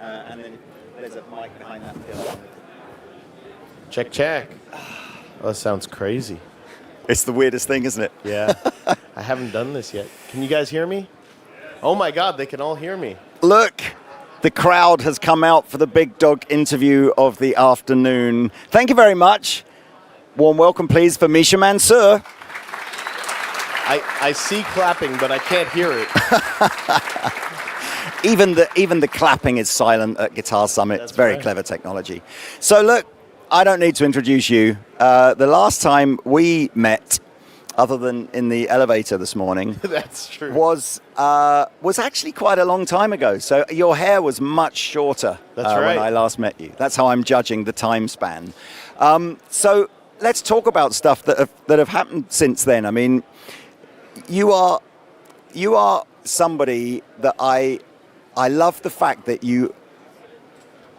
and then there's a mic behind that pillar. Check, check. Oh, that sounds crazy. It's the weirdest thing, isn't it? Yeah. I haven't done this yet. Can you guys hear me? Oh my God, they can all hear me. Look, the crowd has come out for the Big Dog interview of the afternoon. Thank you very much. Warm welcome, please, for Misha Mansoor. I see clapping, but I can't hear it. Even the clapping is silent at Guitar Summit. That's it's very right. clever technology. So look, I don't need to introduce you. The last time we met, other than in the elevator this morning, That's true. was actually quite a long time ago. So your hair was much shorter That's right. when I last met you. That's how I'm judging the time span. So let's talk about stuff that have happened since then. I mean, you are somebody that I love the fact that you,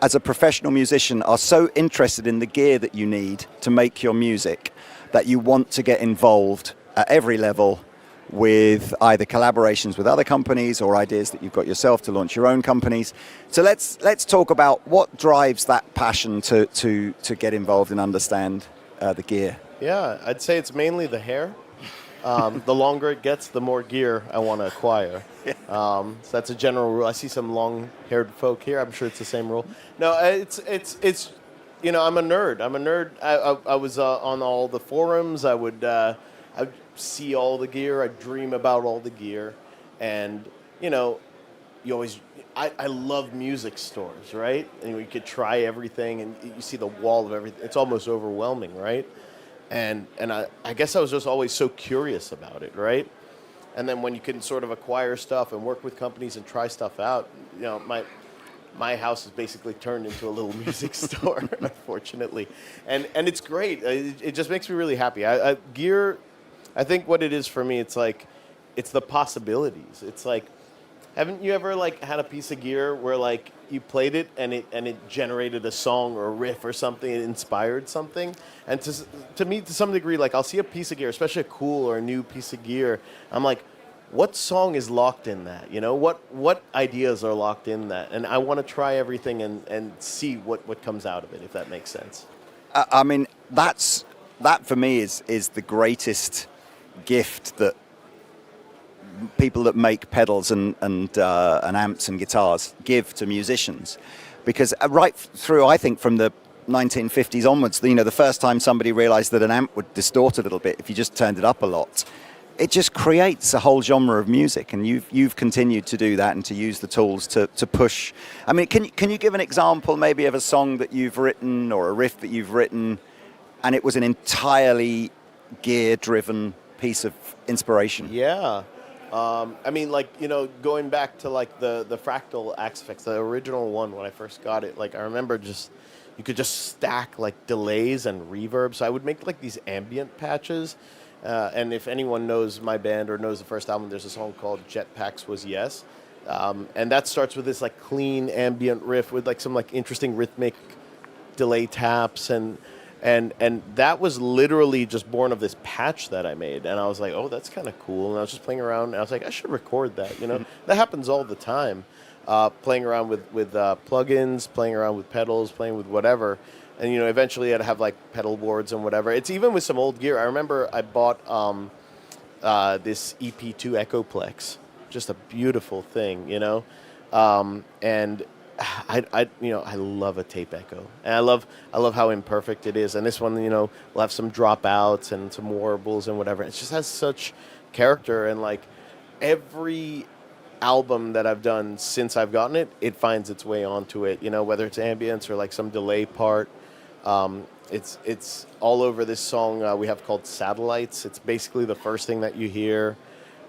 as a professional musician, are so interested in the gear that you need to make your music that you want to get involved at every level with either collaborations with other companies or ideas that you've got yourself to launch your own companies. So let's talk about what drives that passion to get involved and understand the gear. Yeah, I'd say it's mainly the hair. The longer it gets, the more gear I want to acquire. So that's a general rule. I see some long-haired folk here. I'm sure it's the same rule. No, it's you know, I'm a nerd. I was on all the forums. I'd see all the gear. I dream about all the gear, and you know, I love music stores, right? And you could try everything, and you see the wall of everything. It's almost overwhelming, right? And I guess I was just always so curious about it, right? And then when you can sort of acquire stuff and work with companies and try stuff out, you know, my house is basically turned into a little music store, unfortunately. And it's great. It just makes me really happy. Gear, I think what it is for me, it's like, it's the possibilities. It's like, haven't you ever like had a piece of gear where like you played it and it generated a song or a riff or something, it inspired something? And to me, to some degree, like I'll see a piece of gear, especially a cool or a new piece of gear, I'm like, what song is locked in that? You know, what ideas are locked in that? And I want to try everything and see what comes out of it, if that makes sense. I mean, that for me is the greatest gift that people that make pedals and amps and guitars give to musicians, because right through, I think, from the 1950s onwards, you know, the first time somebody realized that an amp would distort a little bit if you just turned it up a lot, it just creates a whole genre of music, and you've continued to do that and to use the tools to push. I mean, can you give an example maybe of a song that you've written or a riff that you've written and it was an entirely gear-driven piece of inspiration? Yeah. I mean, like, you know, going back to like the fractal Axe-Fx, the original one when I first got it, like I remember you could just stack like delays and reverb. So I would make like these ambient patches. And if anyone knows my band or knows the first album, there's a song called Jetpacks Was Yes. And that starts with this like clean ambient riff with like some like interesting rhythmic delay taps, and that was literally just born of this patch that I made. And I was like, oh, that's kind of cool. And I was just playing around, and I was like, I should record that. You know, that happens all the time. Playing around with plugins, playing around with pedals, playing with whatever. And, you know, eventually I'd have like pedal boards and whatever. It's even with some old gear. I remember I bought this EP2 Echoplex, just a beautiful thing, you know. And I love a tape echo, and I love how imperfect it is. And this one, you know, will have some dropouts and some warbles and whatever. It just has such character, and like every album that I've done since I've gotten it, it finds its way onto it. You know, whether it's ambience or like some delay part. It's all over this song we have called Satellites. It's basically the first thing that you hear.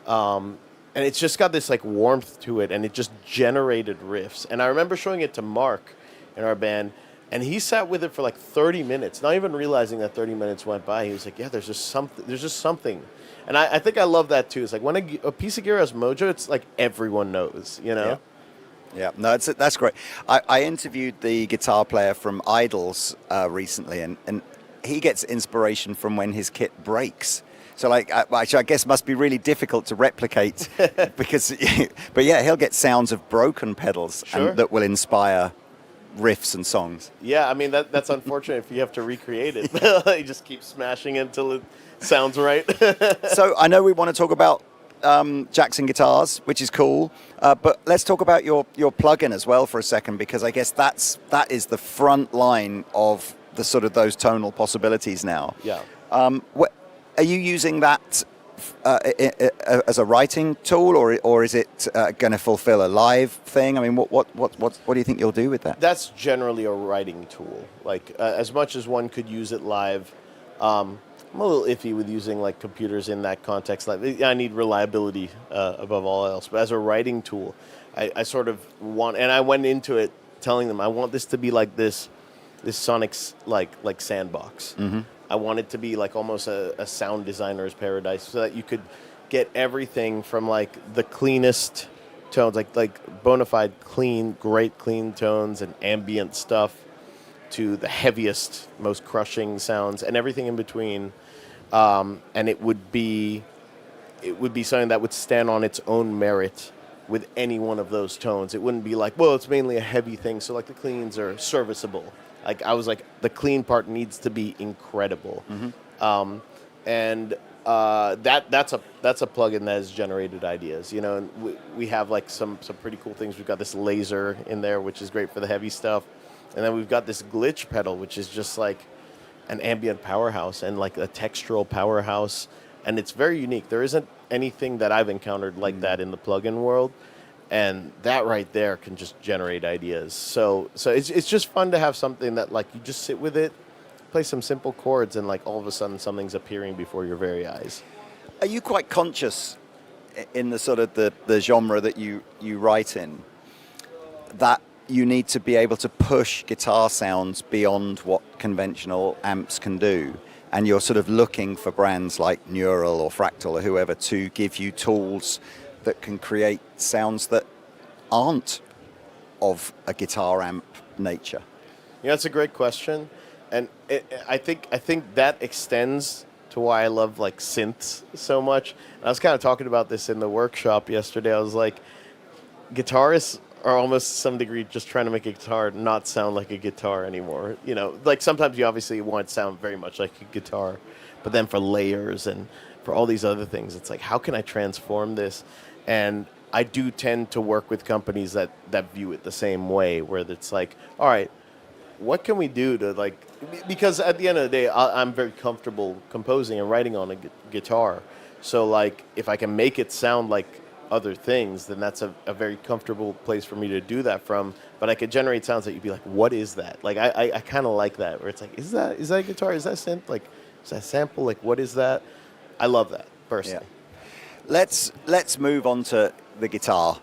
And it's just got this like warmth to it, and it just generated riffs. And I remember showing it to Mark in our band, and he sat with it for like 30 minutes, not even realizing that 30 minutes went by. He was like, yeah, there's just something. And I think I love that too. It's like when a piece of gear has mojo, it's like everyone knows, you know? Yeah, no, that's great. I interviewed the guitar player from Idols recently, and he gets inspiration from when his kit breaks. So like, which I guess must be really difficult to replicate because, but yeah, he'll get sounds of broken pedals Sure. and that will inspire riffs and songs. Yeah, I mean that's unfortunate if you have to recreate it. You just keep smashing it until it sounds right. So I know we want to talk about Jackson guitars, which is cool, but let's talk about your plugin as well for a second, because I guess that is the front line of the sort of those tonal possibilities now. Yeah. Are you using that as a writing tool, or is it going to fulfill a live thing? I mean, what do you think you'll do with that? That's generally a writing tool. Like as much as one could use it live, I'm a little iffy with using like computers in that context. Like I need reliability above all else. But as a writing tool, I sort of want, and I went into it telling them I want this to be like this Sonic's like sandbox. Mm-hmm. I want it to be like almost a sound designer's paradise, so that you could get everything from like the cleanest tones, like bona fide great clean tones and ambient stuff, to the heaviest, most crushing sounds and everything in between. And it would be something that would stand on its own merit with any one of those tones. It wouldn't be like, well, it's mainly a heavy thing, so like the cleans are serviceable. Like I was like, the clean part needs to be incredible. Mm-hmm. That's a plugin that has generated ideas. You know, and we have like some pretty cool things. We've got this laser in there, which is great for the heavy stuff, and then we've got this glitch pedal, which is just like an ambient powerhouse and like a textural powerhouse, and it's very unique. There isn't anything that I've encountered like that in the plugin world. And that right there can just generate ideas. So it's just fun to have something that like you just sit with it, play some simple chords, and like all of a sudden something's appearing before your very eyes. Are you quite conscious in the sort of the genre that you write in, that you need to be able to push guitar sounds beyond what conventional amps can do? And you're sort of looking for brands like Neural or Fractal or whoever to give you tools that can create sounds that aren't of a guitar amp nature? Yeah, that's a great question, and I think that extends to why I love like synths so much. And I was kind of talking about this in the workshop yesterday. I was like, guitarists are almost to some degree just trying to make a guitar not sound like a guitar anymore. You know, like sometimes you obviously want it to sound very much like a guitar, but then for layers and for all these other things, it's like, how can I transform this? And I do tend to work with companies that view it the same way, where it's like, all right, what can we do to like, because at the end of the day, I'm very comfortable composing and writing on a guitar. So like, if I can make it sound like other things, then that's a very comfortable place for me to do that from. But I could generate sounds that you'd be like, what is that? Like, I kind of like that, where it's like, is that a guitar? Is that synth? Like, is that sample? Like, what is that? I love that, personally. Yeah. Let's move on to the guitar,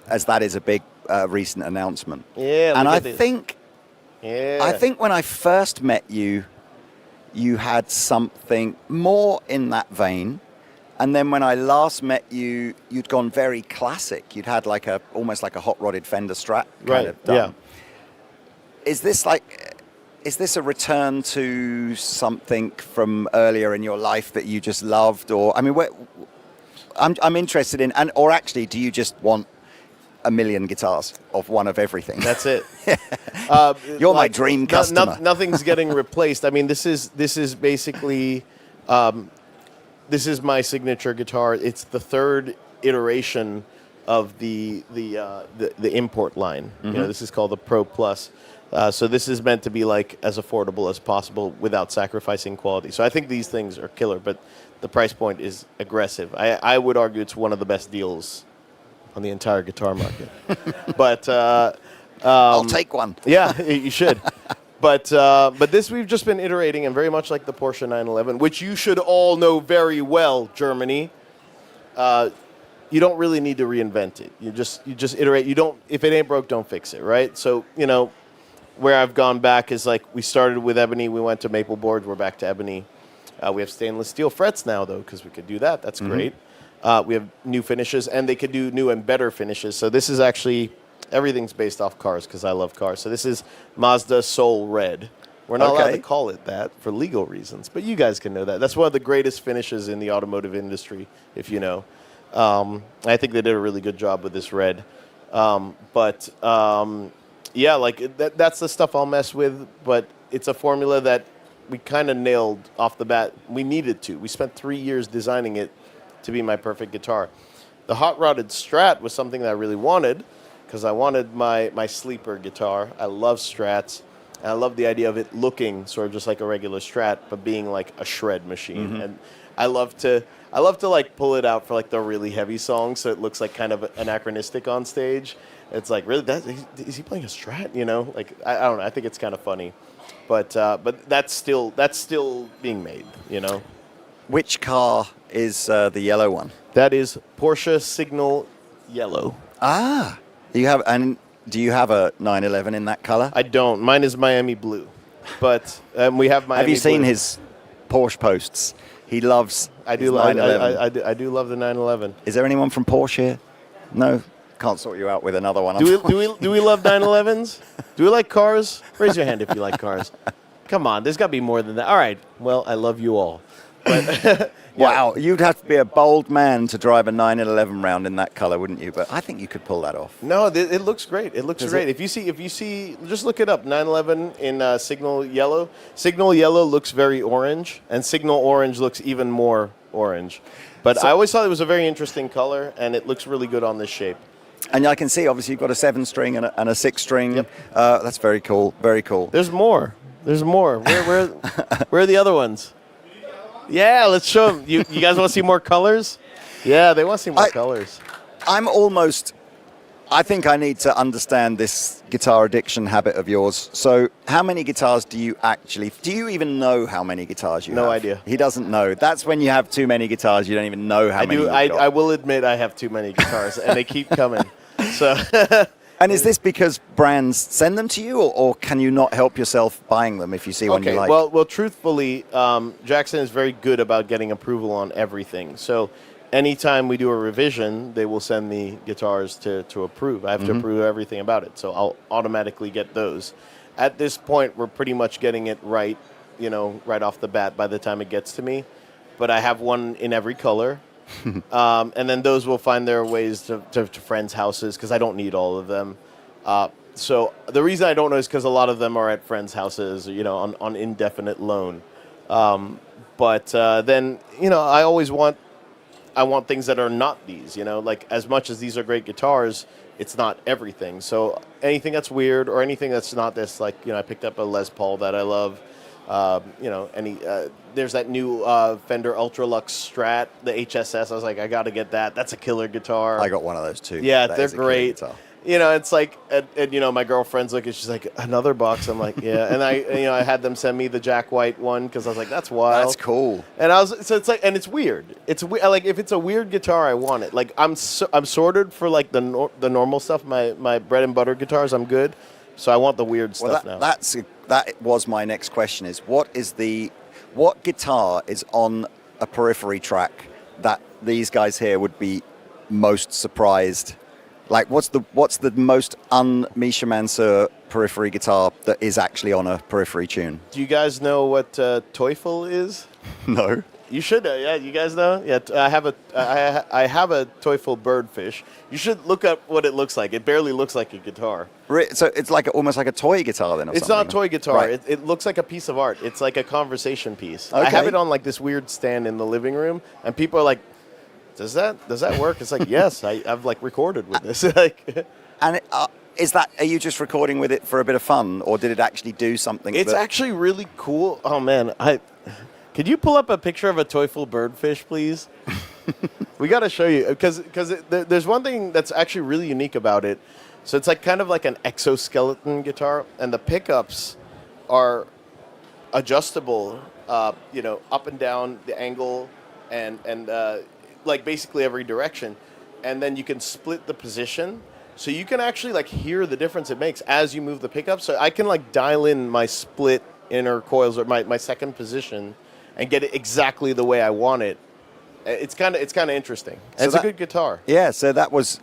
as that is a big recent announcement. Yeah, and I this. think when I first met you, you had something more in that vein, and then when I last met you, you'd gone very classic. You'd had like almost like a hot rodded Fender Strat kind of done. Yeah. Is this a return to something from earlier in your life that you just loved, or I mean, I'm interested in, or actually, do you just want a million guitars of one of everything? That's it. You're my dream customer. Nothing's getting replaced. I mean, this is basically this is my signature guitar. It's the third iteration of the import line. Mm-hmm. You know, this is called the Pro Plus. So this is meant to be like as affordable as possible without sacrificing quality. So I think these things are killer, but the price point is aggressive. I would argue it's one of the best deals on the entire guitar market. But I'll take one. Yeah, you should. But this we've just been iterating, and very much like the Porsche 911, which you should all know very well, Germany. You don't really need to reinvent it. You just iterate. You don't. If it ain't broke, don't fix it. Right. So you know, where I've gone back is like we started with ebony, we went to maple board, we're back to ebony. We have stainless steel frets now, though, because we could do that. That's great. We have new finishes, and they could do new and better finishes. So this is actually, everything's based off cars, because I love cars. So this is Mazda Soul Red, We're not allowed Okay. to call it that for legal reasons, but you guys can know that. That's one of the greatest finishes in the automotive industry, if you know. I think they did a really good job with this red. Yeah, like that's the stuff I'll mess with, but it's a formula that we kind of nailed off the bat. We needed to. We spent 3 years designing it to be my perfect guitar. The hot rodded Strat was something that I really wanted because I wanted my sleeper guitar. I love Strats. And I love the idea of it looking sort of just like a regular Strat, but being like a shred machine. Mm-hmm. And I love to like pull it out for like the really heavy songs, so it looks like kind of anachronistic on stage. It's like, really, is he playing a Strat? You know, like I don't know. I think it's kind of funny, but that's still being made. You know, Which car is the yellow one? that is Porsche Signal Yellow. Ah, do you have a 911 in that color? I don't. Mine is Miami Blue, but we have Miami. Have you seen Blue. his Porsche posts? He loves. I his do. 911. I do love the 911. Is there anyone from Porsche here? No, can't sort you out with another one. Do we love 911s? Do we like cars? Raise your hand if you like cars. Come on, there's got to be more than that. All right. Well, I love you all. But, Wow, you'd have to be a bold man to drive a 911 round in that color, wouldn't you? But I think you could pull that off. No, it looks great. It looks great. If you see, just look it up. 911 in Signal Yellow. Signal Yellow looks very orange, and Signal Orange looks even more orange. But I always thought it was a very interesting color, and it looks really good on this shape. And I can see, obviously, you've got a 7-string and a 6-string. Yep. That's very cool. Very cool. There's more. Where are the other ones? Yeah, let's show them. You guys want to see more colors? Yeah, they want to see more colors. I think I need to understand this guitar addiction habit of yours. So how many guitars do you even know how many guitars you have? No idea. He doesn't know. That's when you have too many guitars, you don't even know how many you've got. I will admit I have too many guitars, and they keep coming. So. And is this because brands send them to you, or can you not help yourself buying them if you see one you like? Well, truthfully, Jackson is very good about getting approval on everything. So anytime we do a revision, they will send me guitars to approve. I have to approve everything about it, so I'll automatically get those. At this point, we're pretty much getting it right, right off the bat by the time it gets to me. But I have one in every color. And then those will find their ways to friends' houses because I don't need all of them. So the reason I don't know is because a lot of them are at friends' houses, on indefinite loan. But then, I always want things that are not these, like as much as these are great guitars, it's not everything. So anything that's weird or anything that's not this, like, I picked up a Les Paul that I love. There's that new Fender Ultralux Strat, the HSS. I was like, I got to get that. That's a killer guitar. I got one of those too. Yeah, That they're is a killer great. guitar. It's like, and my girlfriend's looking. She's like, another box. I'm like, yeah. And I had them send me the Jack White one because I was like, that's wild. That's cool. And so it's like, and it's weird. It's like if it's a weird guitar, I want it. Like I'm sorted for like the normal stuff. My bread and butter guitars, I'm good. So I want the weird stuff now. That was my next question: is what guitar is on a periphery track that these guys here would be most surprised? Like, what's the most un-Misha Mansoor periphery guitar that is actually on a periphery tune? Do you guys know what Teufel is? No. You should know. Yeah, you guys know. Yeah, I have a Teufel Birdfish. You should look up what it looks like. It barely looks like a guitar. So it's almost like a toy guitar then, or it's something? It's not a toy guitar. Right. It looks like a piece of art. It's like a conversation piece. Okay. I have it on like this weird stand in the living room, and people are like, "Does that work?" It's like, yes, I've like recorded with this. And are you just recording with it for a bit of fun, or did it actually do something? It's actually really cool. Oh man, could you pull up a picture of a Teufel Birdfish, please? We got to show you because there's one thing that's actually really unique about it. So it's like kind of like an exoskeleton guitar, and the pickups are adjustable, up and down the angle, and like basically every direction, and then you can split the position, so you can actually like hear the difference it makes as you move the pickup. So I can like dial in my split inner coils or my second position, and get it exactly the way I want it. It's kind of interesting. So it's a good guitar. Yeah. So that was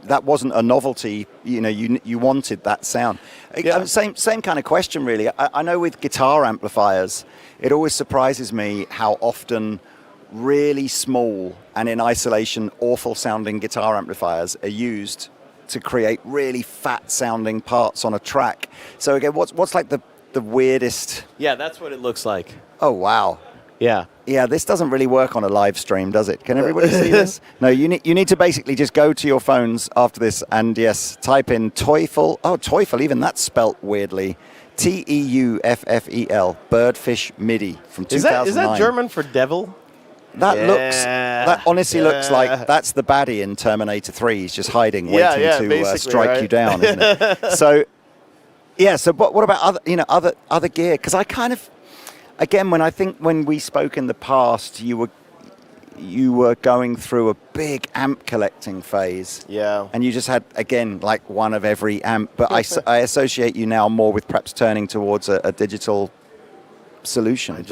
that wasn't a novelty. You wanted that sound. Yeah. Same kind of question, really. I know with guitar amplifiers, it always surprises me how often really small and in isolation awful sounding guitar amplifiers are used to create really fat sounding parts on a track. So again, what's like the weirdest? Yeah, that's what it looks like. Oh wow. Yeah. Yeah, this doesn't really work on a live stream, does it? Can everybody see this? No, you need to basically just go to your phones after this and, yes, type in Teufel. Oh, Teufel, even that's spelt weirdly. Teuffel, Birdfish MIDI from 2009. Is that German for devil? That honestly looks like that's the baddie in Terminator 3. He's just hiding, waiting to strike you down, isn't it? So, yeah, so what about other gear? Because I kind of... Again, when we spoke in the past, you were going through a big amp collecting phase. Yeah. And you just had, again, like one of every amp. But I associate you now more with perhaps turning towards a digital solution. I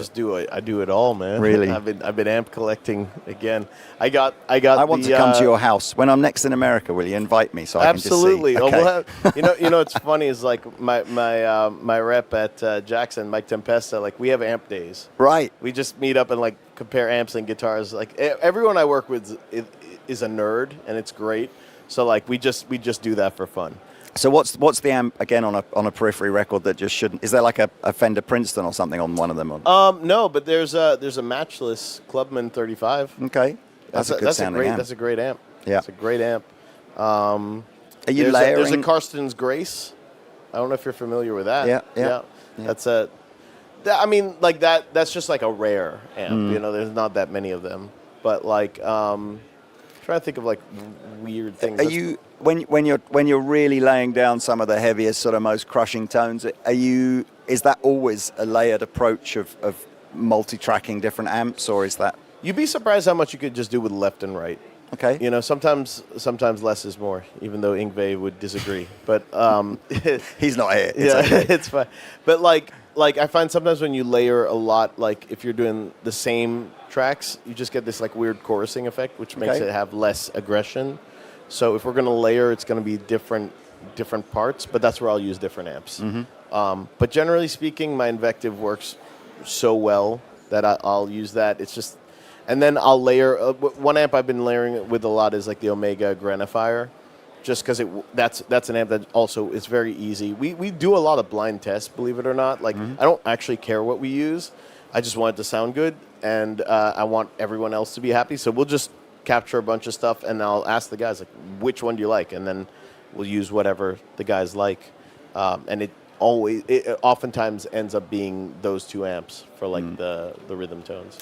do it all, man. Really? I've been amp collecting again. I want to come to your house when I'm next in America. Will you invite me so absolutely. I can just see? Okay. We'll have, it's funny is like my rep at Jackson, Mike Tempesta. Like we have amp days. Right. We just meet up and like compare amps and guitars. Like everyone I work with is a nerd, and it's great. So like we just do that for fun. So what's the amp again on a periphery record that just shouldn't? Is there like a Fender Princeton or something on one of them? No, but there's a Matchless Clubman 35. Okay, that's a good sounding amp. That's a great amp. Yeah, it's a great amp. Are you layering? There's a Karsten's Grace. I don't know if you're familiar with that. Yeah. That's that's just like a rare amp. There's not that many of them. But like, trying to think of like weird things. Are you when you're really laying down some of the heaviest, sort of most crushing tones? Is that always a layered approach of multi-tracking different amps, or is that? You'd be surprised how much you could just do with left and right. Okay. Sometimes less is more, even though Yngve would disagree. But he's not here. It's fine. But like I find sometimes when you layer a lot, like if you're doing the same tracks, you just get this like weird chorusing effect, which makes it have less aggression. So if we're going to layer, it's going to be different parts, but that's where I'll use different amps. Mm-hmm. But generally speaking, my Invective works so well that I'll use that. It's just, and then I'll layer. One amp I've been layering with a lot is like the Omega Granifier, just because that's an amp that also is very easy. We do a lot of blind tests, believe it or not. Like I don't actually care what we use. I just want it to sound good, and I want everyone else to be happy. So we'll just capture a bunch of stuff, and I'll ask the guys like, which one do you like, and then we'll use whatever the guys like, and it oftentimes ends up being those two amps for like the rhythm tones.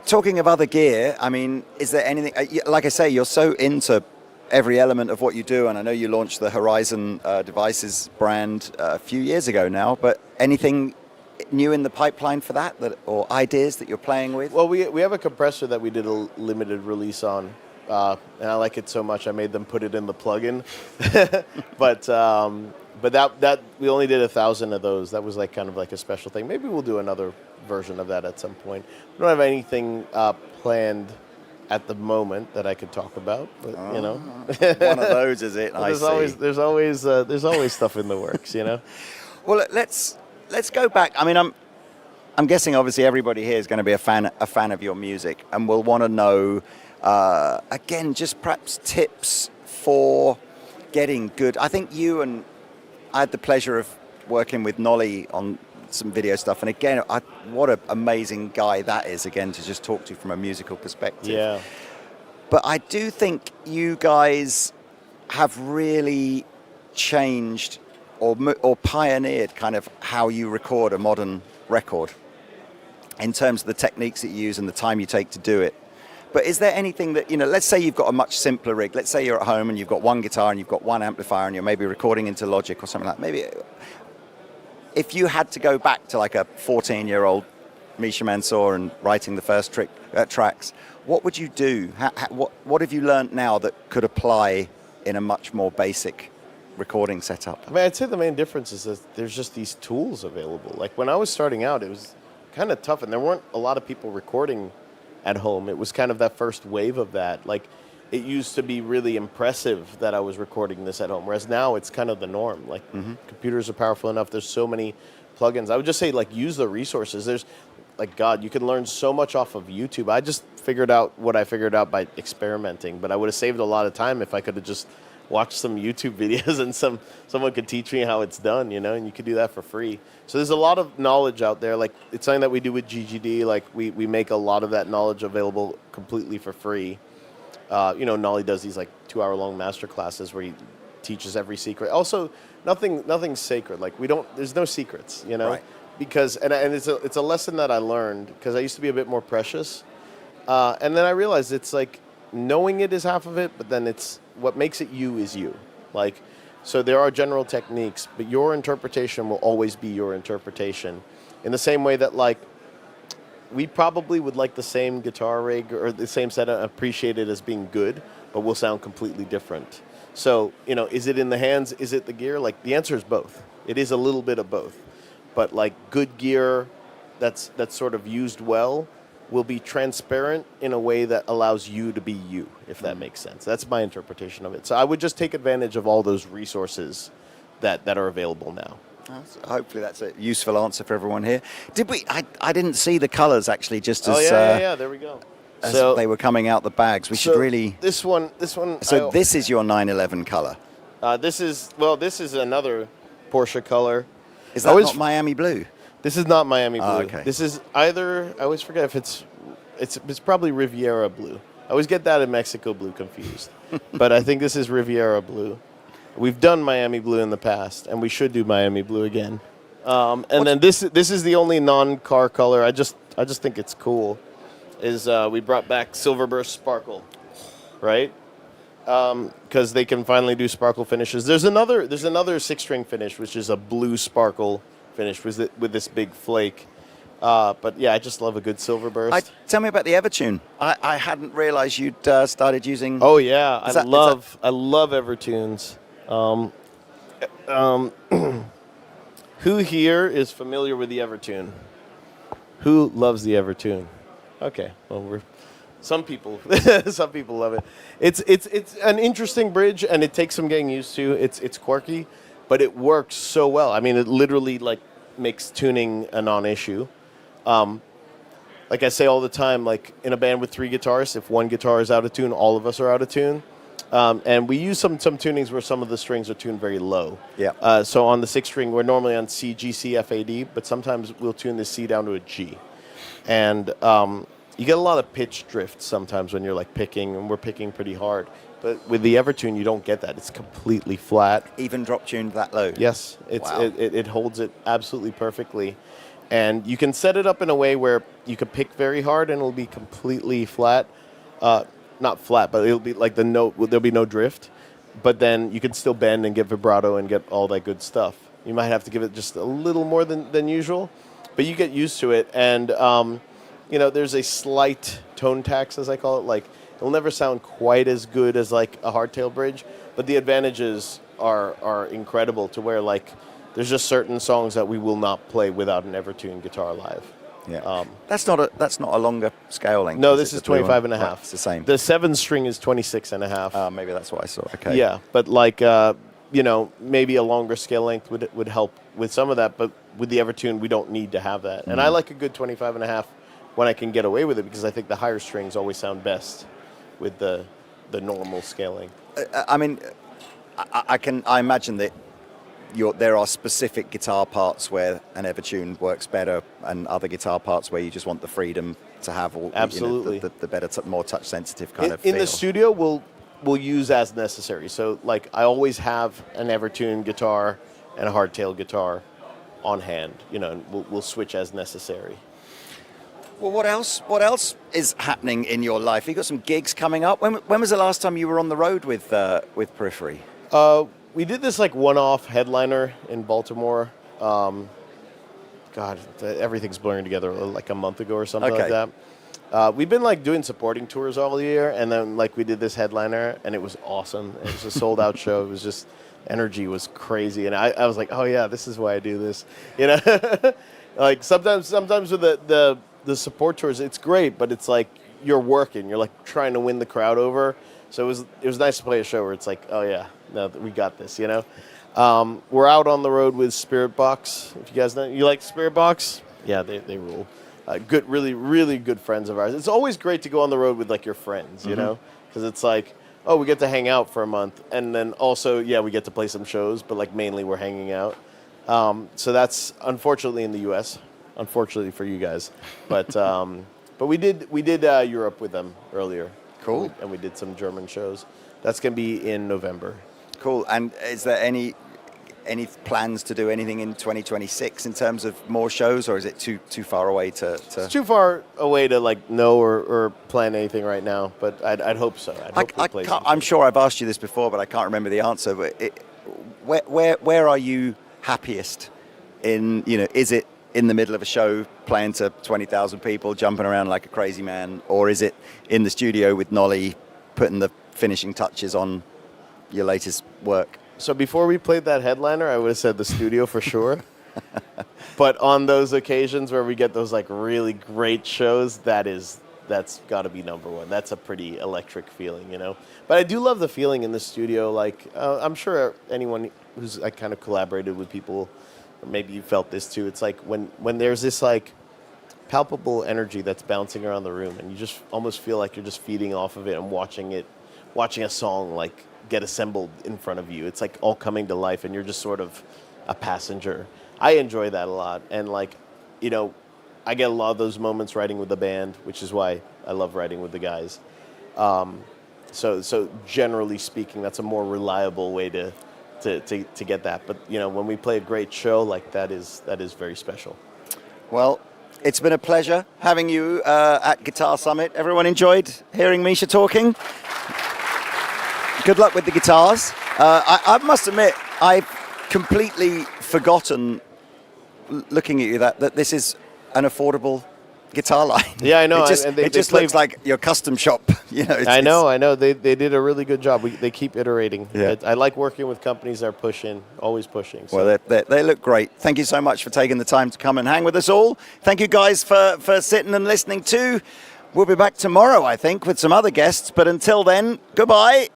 Talking of other gear, I mean, is there anything? Like I say, you're so into every element of what you do, and I know you launched the Horizon Devices brand a few years ago now, but anything new in the pipeline for that or ideas that you're playing with? Well, we have a compressor that we did a limited release on, and I like it so much I made them put it in the plugin. but that we only did 1,000 of those. That was like kind of like a special thing. Maybe we'll do another version of that at some point. We don't have anything planned at the moment that I could talk about, but one of those is it. Well, there's always stuff in the works, Well, let's go back. I mean, I'm guessing obviously everybody here is going to be a fan of your music, and will want to know again, just perhaps tips for getting good. I think I had the pleasure of working with Nolly on some video stuff, and again, what an amazing guy that is, again, to just talk to from a musical perspective. Yeah. But I do think you guys have really changed or pioneered kind of how you record a modern record in terms of the techniques that you use and the time you take to do it. But is there anything that, let's say you've got a much simpler rig. Let's say you're at home and you've got one guitar and you've got one amplifier and you're maybe recording into Logic or something like that. Maybe if you had to go back to like a 14-year-old Misha Mansoor and writing the first tracks, what would you do? What have you learned now that could apply in a much more basic recording setup? I mean, I'd say the main difference is that there's just these tools available. Like when I was starting out, it was kind of tough, and there weren't a lot of people recording at home. It was kind of that first wave of that. Like it used to be really impressive that I was recording this at home, whereas now it's kind of the norm. Like computers are powerful enough. There's so many plugins. I would just say like use the resources. There's like God, you can learn so much off of YouTube. I just figured out what I figured out by experimenting, but I would have saved a lot of time if I could have just watched some YouTube videos and someone could teach me how it's done, you know, and you could do that for free. So there's a lot of knowledge out there. Like it's something that we do with GGD. Like we make a lot of that knowledge available completely for free. You know, Nolly does these like 2-hour-long master classes where he teaches every secret. Also, nothing's sacred. Like there's no secrets, you know, right. Because and it's a lesson that I learned because I used to be a bit more precious, and then I realized it's like knowing it is half of it, but then it's what makes it you is you. Like, so there are general techniques, but your interpretation will always be your interpretation. In the same way that like. We probably would like the same guitar rig or the same setup, appreciate it as being good, but we'll sound completely different. So, you know, is it in the hands? Is it the gear? Like, the answer is both. It is a little bit of both. But, like, good gear that's sort of used well will be transparent in a way that allows you to be you, if that makes sense. That's my interpretation of it. So I would just take advantage of all those resources that are available now. Hopefully that's a useful answer for everyone here. Did we? I didn't see the colours actually. Just as yeah. There we go. As so they were coming out the bags, we should really. This one. So this is your 911 colour. This is another Porsche color. Is that not Miami blue? This is not Miami blue. Okay. This is either. I always forget if it's probably Riviera blue. I always get that and Mexico blue confused, but I think this is Riviera blue. We've done Miami blue in the past, and we should do Miami blue again. Then this is the only non-car color. I just think it's cool. We brought back Silverburst Sparkle, right? Because they can finally do sparkle finishes. There's another 6-string finish, which is a blue sparkle finish with this big flake. But yeah, I just love a good Silverburst. Tell me about the Evertune. I hadn't realised you'd started using. Oh yeah, I love Evertunes. Who here is familiar with the Evertune? Who loves the Evertune? Okay, well some people love it. It's an interesting bridge and it takes some getting used to. It's quirky, but it works so well. I mean, it literally like makes tuning a non-issue. Like I say all the time, like in a band with 3 guitarists, if one guitar is out of tune, all of us are out of tune. And we use some tunings where some of the strings are tuned very low. Yeah. So on the 6-string, we're normally on C, G, C, F, A, D, but sometimes we'll tune the C down to a G. And you get a lot of pitch drift sometimes when you're like picking, and we're picking pretty hard. But with the Evertune, you don't get that. It's completely flat. Even drop tuned that low? Yes. Wow. It holds it absolutely perfectly. And you can set it up in a way where you can pick very hard and it'll be completely flat. Not flat, but it'll be like the note, there'll be no drift. But then you can still bend and get vibrato and get all that good stuff. You might have to give it just a little more than usual, but you get used to it. And, you know, there's a slight tone tax, as I call it. Like, it'll never sound quite as good as like a hardtail bridge, but the advantages are incredible to where like there's just certain songs that we will not play without an Evertune guitar live. Yeah. That's not a longer scale length. No, this is 25 and a half. Right, it's the same. The 7-string is 26 and a half. Maybe that's what I saw. Okay. Yeah, but like, you know, maybe a longer scale length would help with some of that, but with the Evertune, we don't need to have that. And I like a good 25 and a half when I can get away with it because I think the higher strings always sound best with the normal scaling. I mean, I imagine that there are specific guitar parts where an Evertune works better, and other guitar parts where you just want the freedom to have all absolutely the better, more touch sensitive kind of. In the studio, we'll use as necessary. So like I always have an Evertune guitar and a hardtail guitar on hand. You know, and we'll switch as necessary. Well, what else is happening in your life? You got some gigs coming up. When was the last time you were on the road with Periphery? We did this like one-off headliner in Baltimore. God, everything's blurring together. Like a month ago or something like that. We've been like doing supporting tours all year, and then like we did this headliner, and it was awesome. It was a sold-out show. It was just energy was crazy, and I was like, oh yeah, this is why I do this. You know, like sometimes with the support tours, it's great, but it's like you're working. You're like trying to win the crowd over. So it was nice to play a show where it's like, oh yeah, no, we got this, you know. We're out on the road with Spirit Box. If you guys know, you like Spirit Box? Yeah, they rule. Good, really, really good friends of ours. It's always great to go on the road with like your friends, you know, because it's like, oh, we get to hang out for a month, and then also, yeah, we get to play some shows, but like mainly we're hanging out. So that's unfortunately in the U.S. Unfortunately for you guys, but we did Europe with them earlier. Cool. And we did some German shows. That's gonna be in November. Cool. And is there any plans to do anything in 2026 in terms of more shows, or is it too far away to? It's too far away to like know or plan anything right now, but I'd hope so. I'm sure I've asked you this before, but I can't remember the answer. But where are you happiest in? You know, is it in the middle of a show playing to 20,000 people, jumping around like a crazy man, or is it in the studio with Nolly putting the finishing touches on your latest work? So before we played that headliner, I would have said the studio for sure. But on those occasions where we get those like really great shows, that's got to be number one. That's a pretty electric feeling, you know. But I do love the feeling in the studio. Like I'm sure anyone who's like kind of collaborated with people, or maybe you felt this too. It's like when there's this like palpable energy that's bouncing around the room, and you just almost feel like you're just feeding off of it and watching a song like get assembled in front of you. It's like all coming to life, and you're just sort of a passenger. I enjoy that a lot, and like, you know, I get a lot of those moments writing with the band, which is why I love writing with the guys. So generally speaking, that's a more reliable way to get that. But you know, when we play a great show, like that is very special. Well, it's been a pleasure having you at Guitar Summit. Everyone enjoyed hearing Misha talking. Good luck with the guitars. I must admit, I've completely forgotten, looking at you, that this is an affordable guitar line. Yeah, I know. It just looks like your custom shop. You know. I know. They did a really good job. They keep iterating. Yeah. I like working with companies that are pushing, always pushing. So. Well, they look great. Thank you so much for taking the time to come and hang with us all. Thank you guys for sitting and listening too. We'll be back tomorrow, I think, with some other guests. But until then, goodbye.